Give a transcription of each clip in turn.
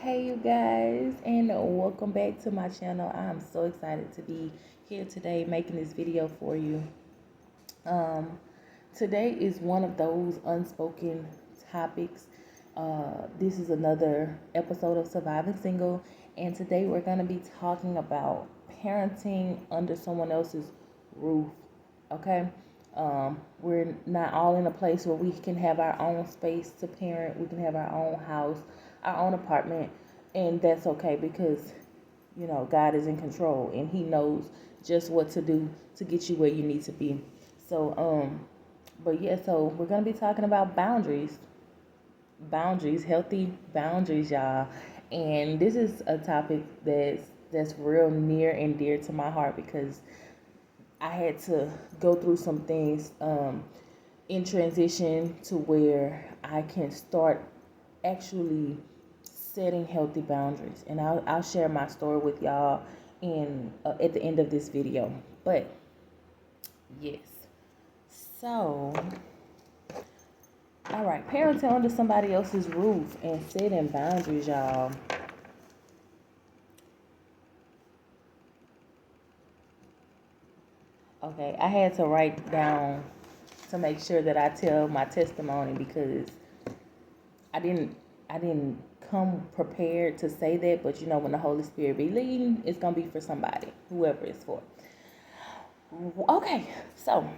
Hey you guys, and welcome back to my channel. I'm so excited to be here today making this video for you. Um, Today is one of those unspoken topics. This is another episode of Surviving Single, and today we're going to be talking about parenting under someone else's roof. Okay, we're not all in a place where we can have our own space to parent. We can have our own house, our own apartment, and that's okay because God is in control and He knows just what to do to get you where you need to be. So we're gonna be talking about boundaries, healthy boundaries, y'all. And this is a topic that's real near and dear to my heart because I had to go through some things in transition to where I can start actually setting healthy boundaries. And I'll share my story with y'all in at the end of this video. But yes, so all right, parenting under somebody else's roof and setting boundaries, y'all. Okay, I had to write down to make sure that I tell my testimony because I didn't I didn't come prepared to say that, but when the Holy Spirit be leading, it's gonna be for somebody, whoever it's for. Okay, so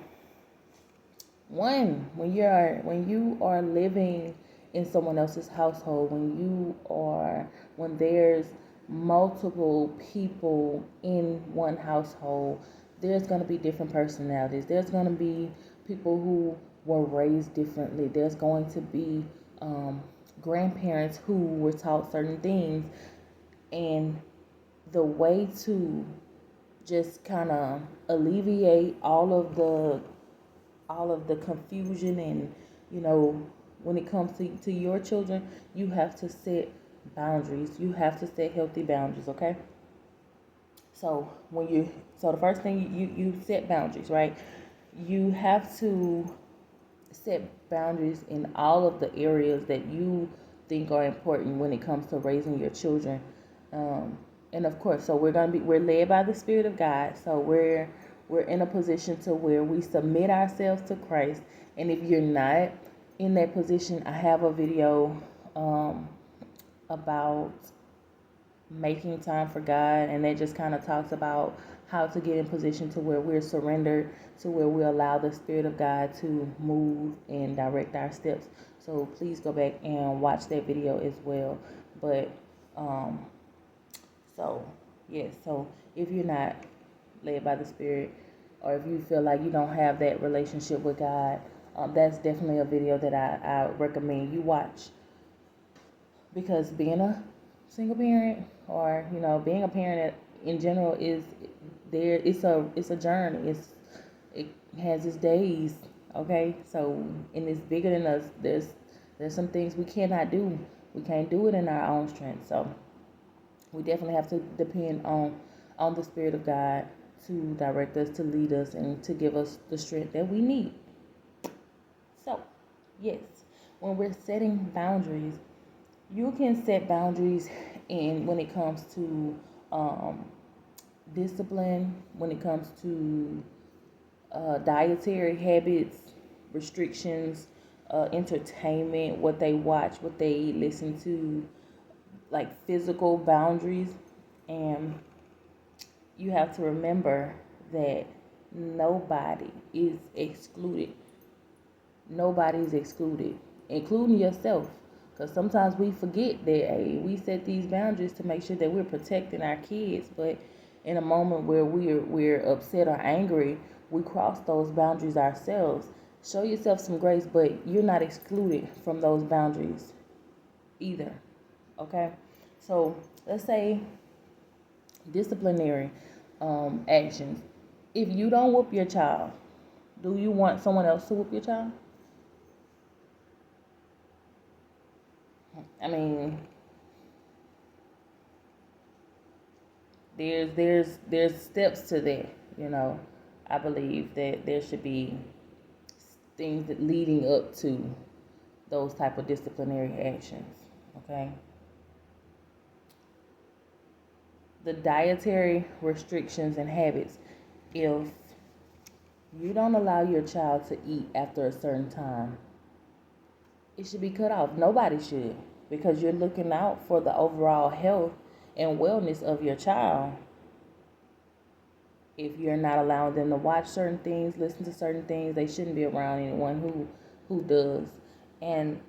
when you are living in someone else's household, when there's multiple people in one household, there's going to be different personalities. There's going to be people who were raised differently. There's going to be grandparents who were taught certain things, and the way to just kind of alleviate all of the confusion and when it comes to your children, you have to set boundaries. You have to set healthy boundaries. Okay, so the first thing, you set boundaries, right? You have to set boundaries in all of the areas that you think are important when it comes to raising your children. um, and of course, so we're led by the Spirit of God. So we're in a position to where we submit ourselves to Christ. And if you're not in that position, I have a video about making time for God, and that just kind of talks about how to get in position to where we're surrendered, to where we allow the Spirit of God to move and direct our steps. So please go back and watch that video as well. But um, so yes, so if you're not led by the Spirit, or if you feel like you don't have that relationship with God, that's definitely a video that I recommend you watch, because being a single parent, or being a parent in general, is there. It's a journey. It has its days. Okay, so, and it's bigger than us. There's some things we cannot do. We can't do it in our own strength. So we definitely have to depend on the Spirit of God to direct us, to lead us, and to give us the strength that we need. So yes, when we're setting boundaries, you can set boundaries in when it comes to um, discipline, when it comes to dietary habits, restrictions, entertainment, what they watch, what they listen to, like physical boundaries. And you have to remember that nobody is excluded. Nobody is excluded, including yourself. Because sometimes we forget that, hey, we set these boundaries to make sure that we're protecting our kids, but in a moment where we're upset or angry, we cross those boundaries ourselves. Show yourself some grace, but you're not excluded from those boundaries either. Okay, so let's say disciplinary actions. If you don't whoop your child, do you want someone else to whoop your child? I mean, there's steps to that. I believe that there should be things that leading up to those type of disciplinary actions. Okay, the dietary restrictions and habits. If you don't allow your child to eat after a certain time, it should be cut off. Nobody should, because you're looking out for the overall health and wellness of your child. If you're not allowing them to watch certain things, listen to certain things, they shouldn't be around anyone who does. And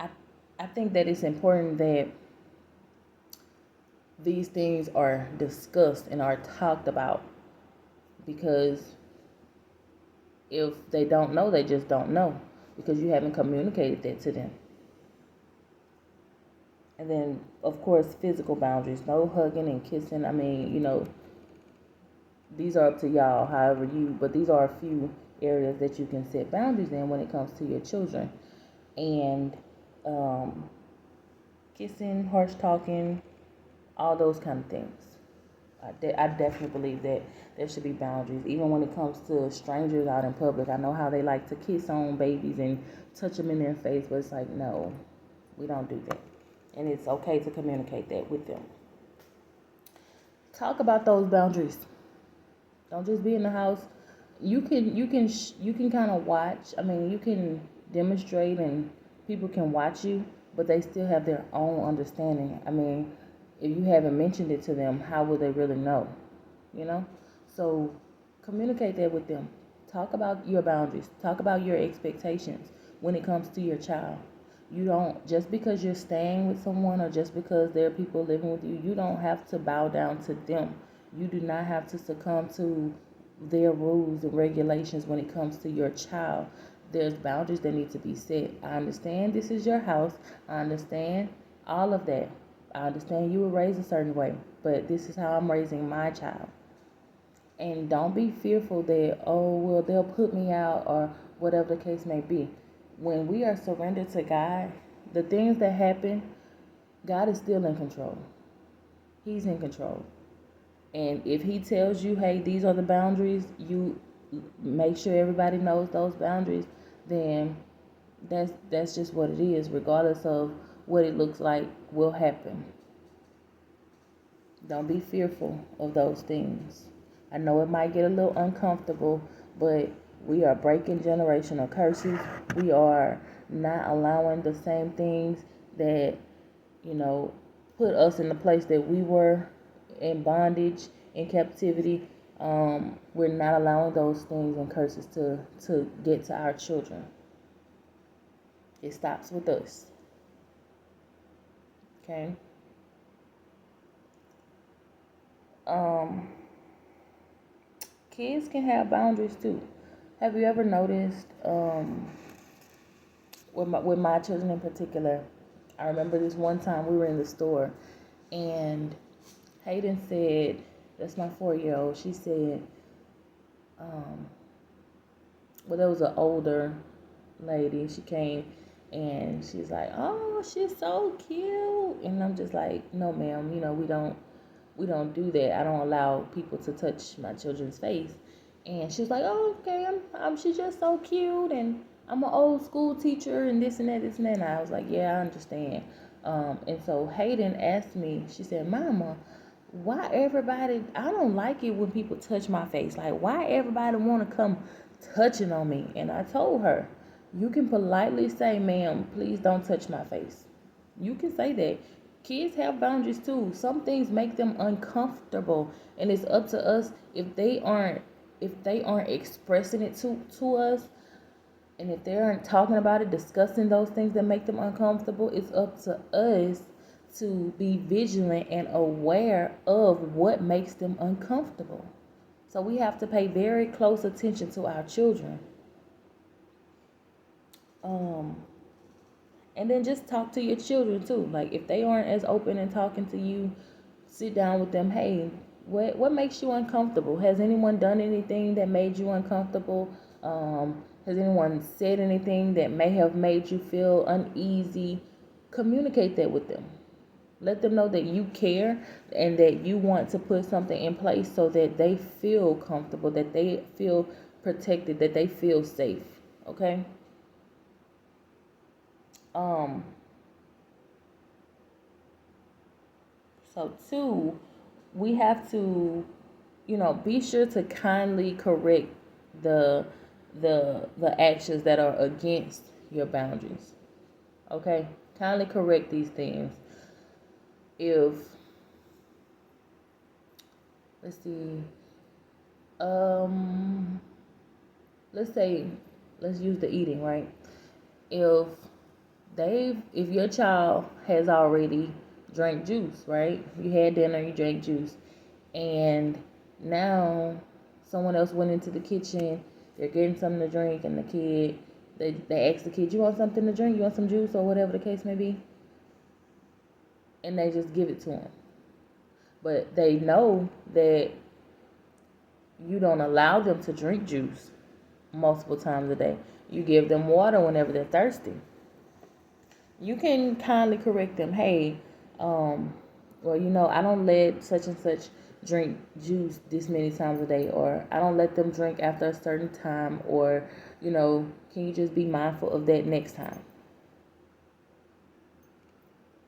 I I think that it's important that these things are discussed and are talked about, because if they don't know, they just don't know, because you haven't communicated that to them. And then, of course, physical boundaries. No hugging and kissing. I mean, these are up to y'all, however but these are a few areas that you can set boundaries in when it comes to your children. And kissing, harsh talking, all those kind of things. I definitely believe that there should be boundaries, even when it comes to strangers out in public. I know how they like to kiss on babies and touch them in their face, but it's like, no, we don't do that. And it's okay to communicate that with them. Talk about those boundaries. Don't just be in the house. You can kind of watch. I mean, you can demonstrate, and people can watch you, but they still have their own understanding. I mean, if you haven't mentioned it to them, how will they really know? You know? So communicate that with them. Talk about your boundaries. Talk about your expectations when it comes to your child. You don't, just because you're staying with someone or just because there are people living with you, you don't have to bow down to them. You do not have to succumb to their rules and regulations when it comes to your child. There's boundaries that need to be set. I understand this is your house. I understand all of that. I understand you were raised a certain way, but this is how I'm raising my child. And don't be fearful that, oh, well, they'll put me out or whatever the case may be. When we are surrendered to God, the things that happen, God is still in control. He's in control. And if he tells you, hey, these are the boundaries, you make sure everybody knows those boundaries, then that's just what it is, regardless of what it looks like will happen. Don't be fearful of those things. I know it might get a little uncomfortable, but we are breaking generational curses. We are not allowing the same things that, put us in the place that we were in bondage, in captivity. We're not allowing those things and curses to get to our children. It stops with us. Okay? Kids can have boundaries too. Have you ever noticed, with my children in particular, I remember this one time we were in the store, and Hayden said, that's my 4-year-old, she said, well, there was an older lady, she came, and she's like, oh, she's so cute, and I'm just like, no, ma'am, we don't do that. I don't allow people to touch my children's face. And she was like, oh, okay, she's just so cute, and I'm an old school teacher, and this and that, this and that. And I was like, yeah, I understand. And so Hayden asked me, she said, Mama, why everybody, I don't like it when people touch my face. Like, why everybody want to come touching on me? And I told her, you can politely say, ma'am, please don't touch my face. You can say that. Kids have boundaries too. Some things make them uncomfortable, and it's up to us if they aren't expressing it to us, and if they aren't talking about it, discussing those things that make them uncomfortable, it's up to us to be vigilant and aware of what makes them uncomfortable. So we have to pay very close attention to our children. And then just talk to your children too. Like, if they aren't as open and talking to you, sit down with them. Hey, what makes you uncomfortable? Has anyone done anything that made you uncomfortable? Has anyone said anything that may have made you feel uneasy? Communicate that with them. Let them know that you care and that you want to put something in place so that they feel comfortable, that they feel protected, that they feel safe. Okay? So 2, we have to, be sure to kindly correct the the actions that are against your boundaries. Okay? Kindly correct these things. If let's see, um let's say, let's use the eating, right? If if your child has already drank juice, right? You had dinner, you drank juice, and now someone else went into the kitchen, they're getting something to drink, and the kid, they ask the kid, you want something to drink? You want some juice or whatever the case may be? And they just give it to them. But they know that you don't allow them to drink juice multiple times a day. You give them water whenever they're thirsty. You can kindly correct them. Hey, well, I don't let such and such drink juice this many times a day, or I don't let them drink after a certain time, or, can you just be mindful of that next time?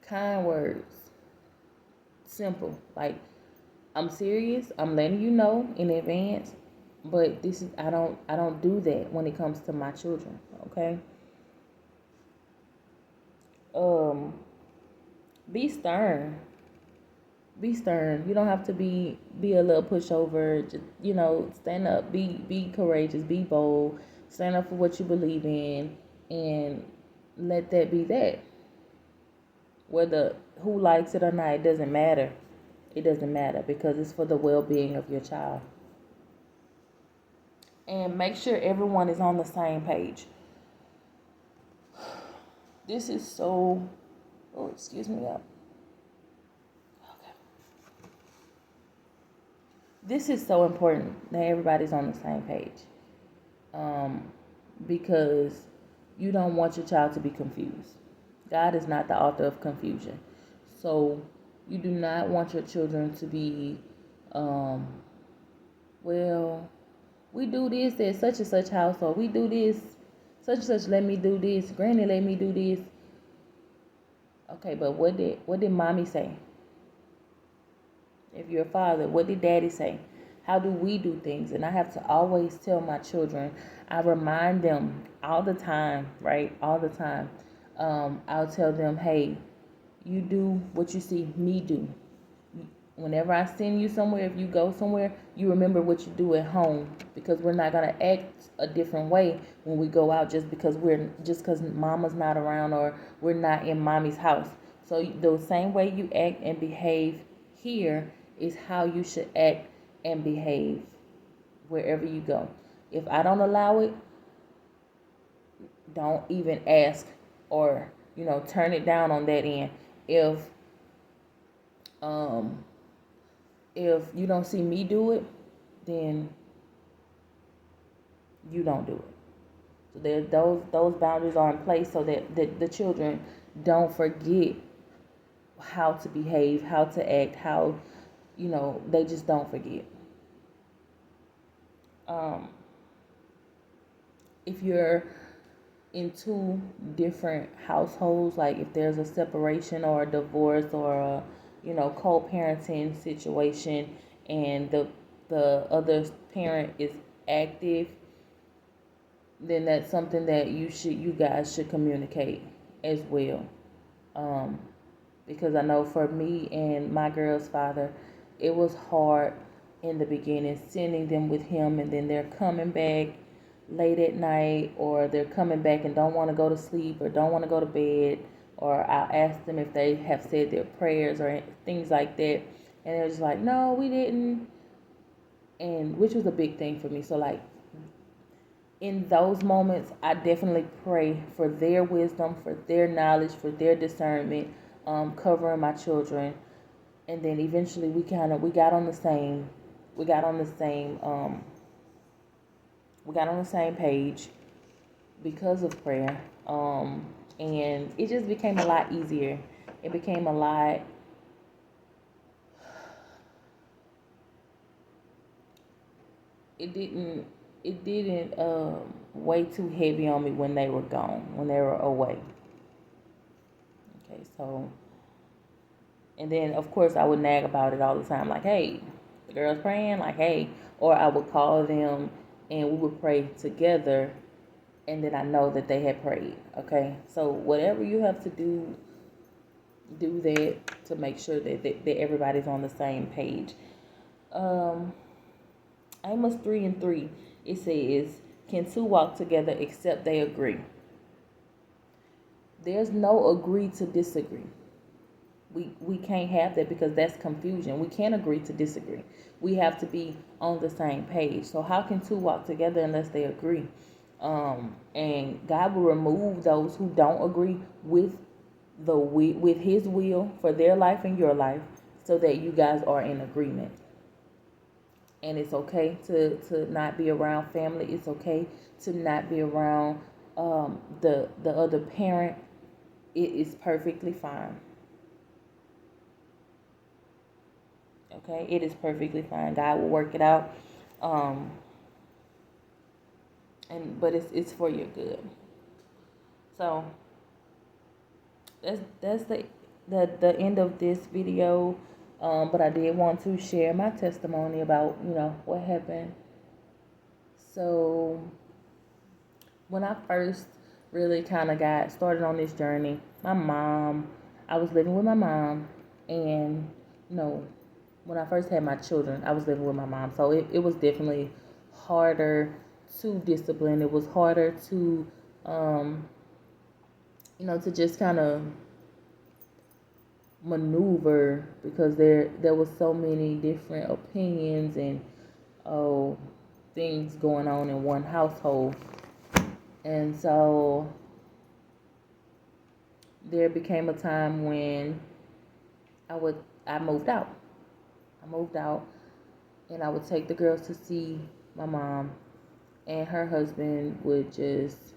Kind words, simple. Like, I'm serious. I'm letting you know in advance, but this is I don't do that when it comes to my children. Okay. Um, be stern. Be stern. You don't have to be a little pushover. Just, stand up. Be courageous. Be bold. Stand up for what you believe in, and let that be that. Whether who likes it or not, it doesn't matter. It doesn't matter because it's for the well-being of your child. And make sure everyone is on the same page. This is so. Oh, excuse me. Up. Okay. This is so important that everybody's on the same page. Because you don't want your child to be confused. God is not the author of confusion. So you do not want your children to be, um, well, we do this at such and such household. We do this, such and such let me do this. Granny let me do this. Okay, but what did mommy say? If you're a father, what did daddy say? How do we do things? And I have to always tell my children, I remind them all the time, right? All the time. I'll tell them, hey, you do what you see me do. Whenever I send you somewhere, if you go somewhere, you remember what you do at home, because we're not gonna act a different way when we go out just because mama's not around or we're not in mommy's house. So the same way you act and behave here is how you should act and behave wherever you go. If I don't allow it, don't even ask, or turn it down on that end. Um if you don't see me do it, then you don't do it. So those boundaries are in place so that the children don't forget how to behave, how to act, how they just don't forget. Um, if you're in two different households, like if there's a separation or a divorce or a co-parenting situation, and the other parent is active, then that's something that you guys should communicate as well. Um, because I know for me and my girl's father, it was hard in the beginning sending them with him, and then they're coming back late at night, or they're coming back and don't want to go to sleep or don't want to go to bed, or I'll ask them if they have said their prayers or things like that, and they're just like, no, we didn't, and which was a big thing for me. So like, in those moments, I definitely pray for their wisdom, for their knowledge, for their discernment, covering my children, and then eventually we got on the same, we got on the same, we got on the same page because of prayer, and it just became a lot easier. It became a lot. It didn't. It didn't weigh too heavy on me when they were gone, when they were away. Okay, so And then, of course, I would nag about it all the time, like, hey, the girl's praying, like, hey. Or I would call them and we would pray together, and then I know that they had prayed, okay? So whatever you have to do that to make sure that everybody's on the same page. Um, Amos 3:3, it says, can two walk together except they agree? There's no agree to disagree. We can't have that because that's confusion. We can't agree to disagree. We have to be on the same page. So how can two walk together unless they agree? And God will remove those who don't agree with His will for their life and your life, so that you guys are in agreement. And it's okay to not be around family. It's okay to not be around the other parent. It is perfectly fine. Okay, it is perfectly fine. God will work it out, um, but it's for your good. So that's the end of this video. But I did want to share my testimony about what happened. So when I first really kind of got started on this journey, I was living with my mom, and you know, when I first had my children, I was living with my mom. So it was definitely harder to discipline. It was harder to, to just kind of maneuver, because there was so many different opinions and things going on in one household. And so there became a time when I moved out. I moved out, and I would take the girls to see my mom, and her husband would just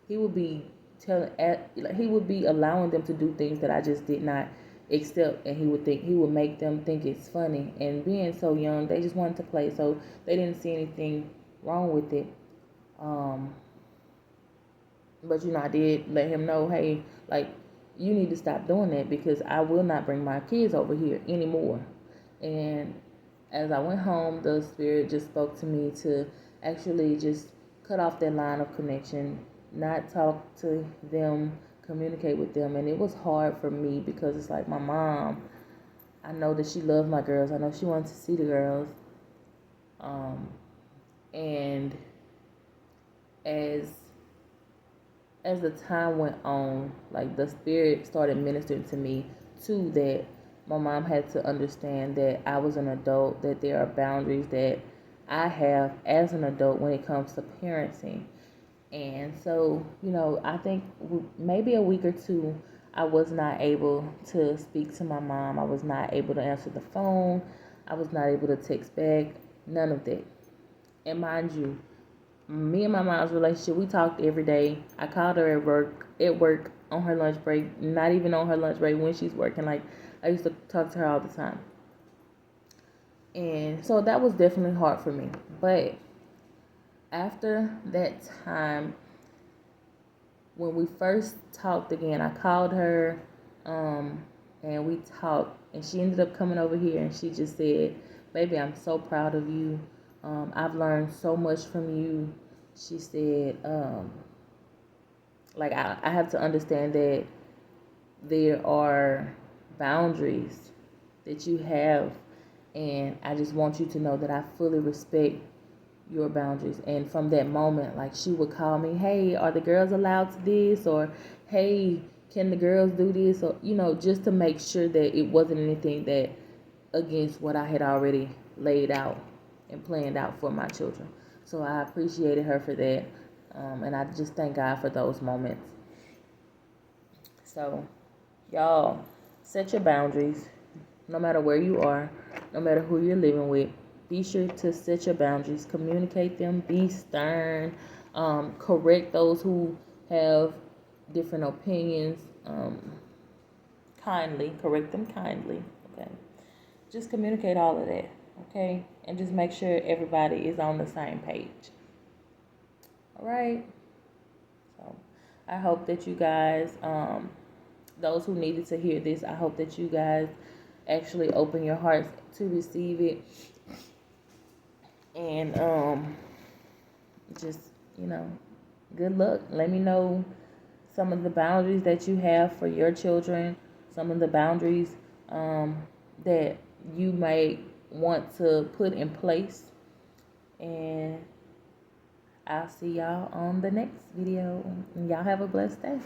he would be he would be allowing them to do things that I just did not accept, and he would make them think it's funny. And being so young, they just wanted to play, so they didn't see anything wrong with it. But I did let him know, hey, like, you need to stop doing that, because I will not bring my kids over here anymore. And as I went home, the Spirit just spoke to me to actually just cut off that line of connection, not talk to them, communicate with them. And it was hard for me, because it's like my mom, I know that she loved my girls. I know she wanted to see the girls. And as the time went on, like, the Spirit started ministering to me too, that my mom had to understand that I was an adult, that there are boundaries that I have as an adult when it comes to parenting. And so, I think maybe a week or two, I was not able to speak to my mom. I was not able to answer the phone. I was not able to text back. None of that. And mind you, me and my mom's relationship, we talked every day. I called her at work on her lunch break, not even on her lunch break, when she's working. Like, I used to talk to her all the time. And so that was definitely hard for me. But after that time, when we first talked again, I called her, and we talked, and she ended up coming over here, and she just said, baby, I'm so proud of you. I've learned so much from you. She said, like, I have to understand that there are boundaries that you have, and I just want you to know that I fully respect your boundaries. And from that moment, like, she would call me, hey, are the girls allowed to this? Or, hey, can the girls do this? Or, just to make sure that it wasn't anything that against what I had already laid out and planned out for my children. So I appreciated her for that. And I just thank God for those moments. So, y'all, set your boundaries. No matter where you are, no matter who you're living with, be sure to set your boundaries, communicate them, be stern, correct those who have different opinions, kindly, correct them kindly, okay? Just communicate all of that, okay? And just make sure everybody is on the same page. All right? So I hope that you guys, those who needed to hear this, I hope that you guys actually open your hearts to receive it. And just, you know, good luck. Let me know some of the boundaries that you have for your children, some of the boundaries that you might want to put in place. And I'll see y'all on the next video. Y'all have a blessed day.